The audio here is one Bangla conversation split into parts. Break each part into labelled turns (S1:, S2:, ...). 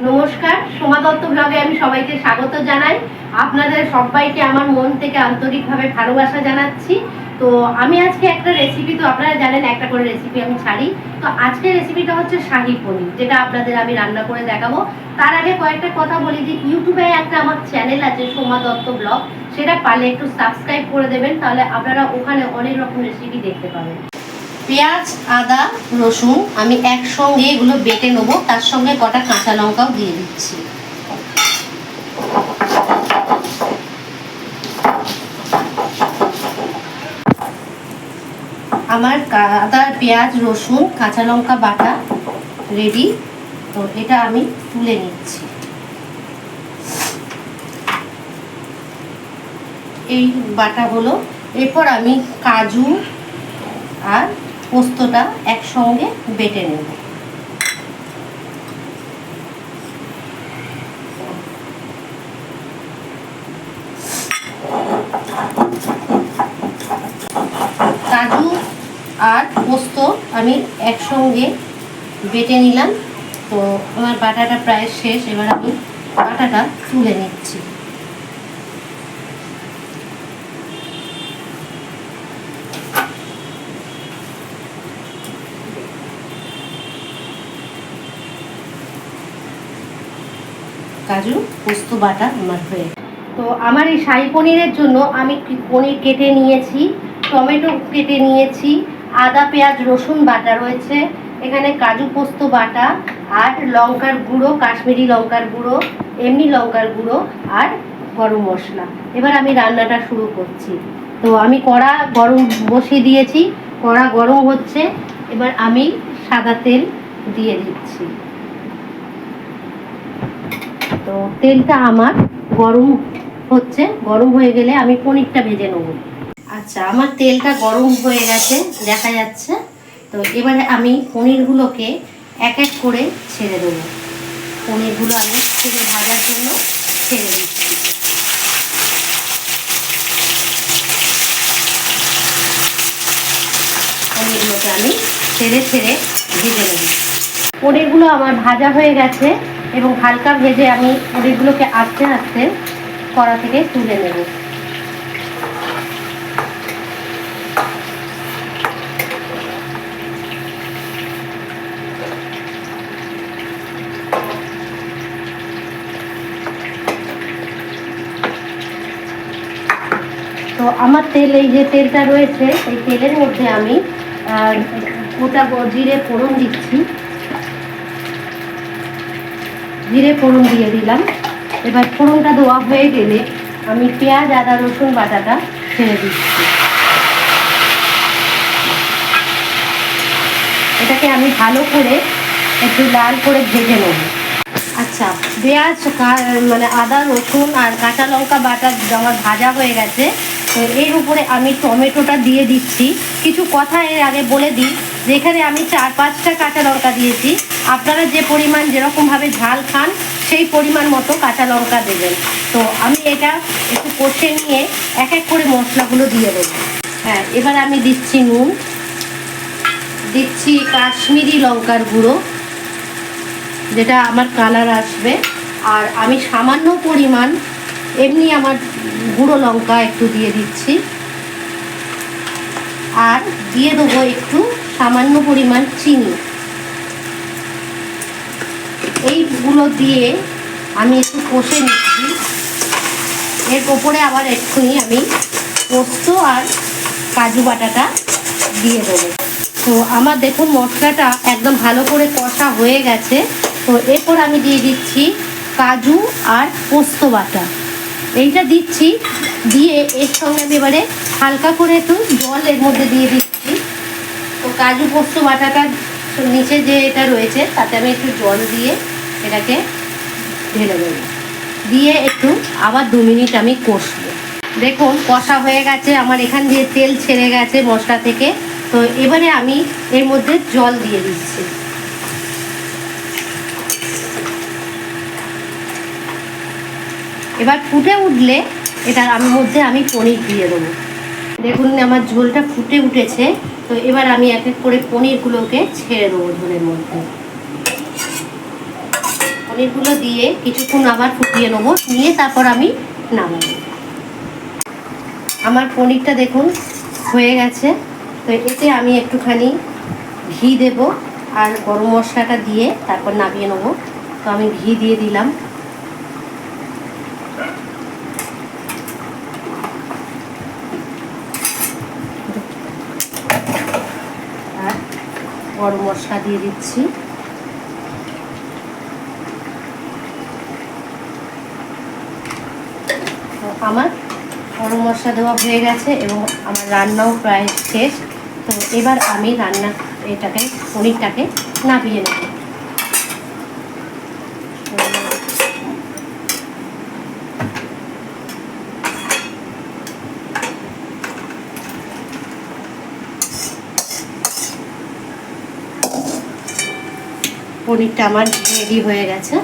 S1: নমস্কার, সোমা দত্ত ব্লগে আমি সবাইকে স্বাগত জানাই। আপনাদের সবাইকে আমার মন থেকে আন্তরিকভাবে ভালোবাসা জানাচ্ছি। তো আমি আজকে একটা রেসিপি, তো আপনারা জানেন একটা করে রেসিপি আমি ছাড়ি। তো আজকের রেসিপিটা হচ্ছে শাহী পনির, যেটা আপনাদের আমি রান্না করে দেখাবো। তার আগে কয়েকটা কথা বলি যে ইউটিউবে একটা আমার চ্যানেল আছে সোমা দত্ত ব্লগ, সেটা পারলে একটু সাবস্ক্রাইব করে দেবেন, তাহলে আপনারা ওখানে অনেক রকম রেসিপি দেখতে পাবেন। পেঁয়াজ, আদা, রসুন আমি একসঙ্গে এগুলো বেটে নেবো, তার সঙ্গে কটা কাঁচা লঙ্কাও দিয়ে দিচ্ছি। আমার আদা, পেঁয়াজ, রসুন, কাঁচা লঙ্কা বাটা রেডি। তো এটা আমি তুলে নিচ্ছি। এই বাটা হলো। এরপর আমি কাজু আর পোস্তটা একসঙ্গে বেটে নেব। কাজু আর পোস্ত আমি একসঙ্গে বেটে নিলাম। তো আমার বাটাটা প্রায় শেষ, এবার আমি বাটাটা তুলে নিচ্ছি। কাজু পোস্ত বাটা আমার হয়ে। তো আমার এই শাহী পনিরের জন্য আমি পনির কেটে নিয়েছি, টমেটো কেটে নিয়েছি, আদা পেঁয়াজ রসুন বাটা রয়েছে, এখানে কাজু পোস্ত বাটা আর লঙ্কার গুঁড়ো, কাশ্মীরি লঙ্কার গুঁড়ো, এমনি লঙ্কার গুঁড়ো আর গরম মশলা। এবার আমি রান্নাটা শুরু করছি। তো আমি কড়া গরম বসিয়ে দিয়েছি, কড়া গরম হচ্ছে। এবার আমি সাদা তেল দিয়ে দিচ্ছি। তো তেলটা আমার গরম হচ্ছে, গরম হয়ে গেলে আমি পনিরটা ভেজে নেব। আচ্ছা, আমার তেলটা গরম হয়ে গেছে দেখা যাচ্ছে। তো এবারে আমি পনিরগুলোকে এক এক করে ছেড়ে দেবো। পনিরগুলো আমি তেলে ভাজার জন্য ছেড়ে দিচ্ছি। পনিরগুলোকে আমি ছেড়ে ছেড়ে ভেজে নেব। পনিরগুলো আমার ভাজা হয়ে গেছে এবং হালকা ভেজে আমি পনিরগুলোকে আস্তে আস্তে কড়া থেকে তুলে নেব। তো আমার তেল, এই যে তেলটা রয়েছে, এই তেলের মধ্যে আমি গোটা জিরে ফোড়ন দিচ্ছি। জিরে ফোড়ন দিয়ে দিলাম। এবার ফোড়নটা দেওয়া হয়ে গেলে আমি পেঁয়াজ আদা রসুন বাটাটা ছেড়ে দিচ্ছি। এটাকে আমি ভালো করে একটু লাল করে ভেজে নেব। আচ্ছা, পেঁয়াজ মানে আদা রসুন আর কাঁচা লঙ্কা বাটা আমার ভাজা হয়ে গেছে। তো এর উপরে আমি টমেটোটা দিয়ে দিচ্ছি। কিছু কথা এর আগে বলে দিই, যেখানে আমি 4-5টা কাঁচা লঙ্কা দিয়েছি। আপনারা যে পরিমাণ যেরকমভাবে ঝাল খান সেই পরিমাণ মতো কাঁচা লঙ্কা দেবেন। তো আমি এটা একটু কষে নিয়ে এক এক করে মশলাগুলো দিয়ে দেবো। হ্যাঁ, এবার আমি দিচ্ছি নুন, দিচ্ছি কাশ্মীরি লঙ্কার গুঁড়ো, যেটা আমার কালার আসবে। আর আমি সামান্য পরিমাণ এমনি আমার গুঁড়ো লঙ্কা একটু দিয়ে দিচ্ছি। আর দিয়ে দেবো একটু সামান্য পরিমাণ চিনি। এইগুলো দিয়ে আমি একটু কষে নিচ্ছি। এর ওপরে আবার একটুখানি আমি পোস্ত আর কাজু বাটাটা দিয়ে দেবো। তো আমার দেখুন মশলাটা একদম ভালো করে কষা হয়ে গেছে। তো এরপর আমি দিয়ে দিচ্ছি কাজু আর পোস্ত বাটা, এইটা দিচ্ছি। দিয়ে এর সঙ্গে আমি এবারে হালকা করে একটু জল এর মধ্যে দিয়ে দিচ্ছি। তো কাজু পোস্ত বাটাটা নিচে যে এটা রয়েছে তাতে আমি একটু জল দিয়ে এটাকে ঢেলে দেবো। দিয়ে একটু আবার 2 মিনিট আমি কষবো। দেখুন কষা হয়ে গেছে আমার, এখান দিয়ে তেল ছেড়ে গেছে মশলা থেকে। তো এবারে আমি এর মধ্যে জল দিয়ে দিচ্ছি। এবার ফুটে উঠলে এটার মধ্যে আমি পনির দিয়ে দেবো। দেখুন আমার ঝোলটা ফুটে উঠেছে। তো এবার আমি এক এক করে পনিরগুলোকে ছেড়ে দেবো ঝোলের মধ্যে। পনিরগুলো দিয়ে কিছুক্ষণ আবার ফুটিয়ে নেবো, নিয়ে তারপর আমি নামাবো। আমার পনিরটা দেখুন হয়ে গেছে। তো এতে আমি একটুখানি ঘি দেব আর গরম মশলাটা দিয়ে তারপর নামিয়ে নেবো। তো আমি ঘি দিয়ে দিলাম। আর গরম মশলা দিয়ে দিচ্ছি। তো আমার গরম মশলা দেওয়া হয়ে গেছে এবং আমার রান্নাও প্রায় শেষ। তো এবার আমি পনিরটাকে নামিয়ে নেব। পনিরটা আমার রেডি হয়ে গেছে।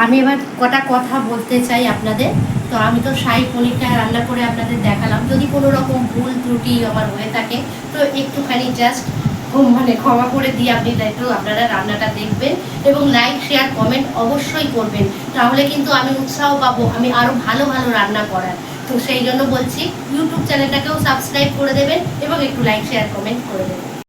S1: আমি এবার কটা কথা বলতে চাই আপনাদের। তো আমি তো শাহী পনিরটা রান্না করে আপনাদের দেখালাম। যদি কোনো রকম ভুল ত্রুটি আমার হয়ে থাকে তো একটুখানি জাস্ট ক্ষমা করে দিয়ে আপনি একটু আপনারা রান্নাটা দেখবেন এবং লাইক শেয়ার কমেন্ট অবশ্যই করবেন। তাহলে কিন্তু আমি উৎসাহ পাবো আমি আরও ভালো ভালো রান্না করার। তো সেই জন্য বলছি ইউটিউব চ্যানেলটাকেও সাবস্ক্রাইব করে দেবেন এবং একটু লাইক শেয়ার কমেন্ট করে দেবেন।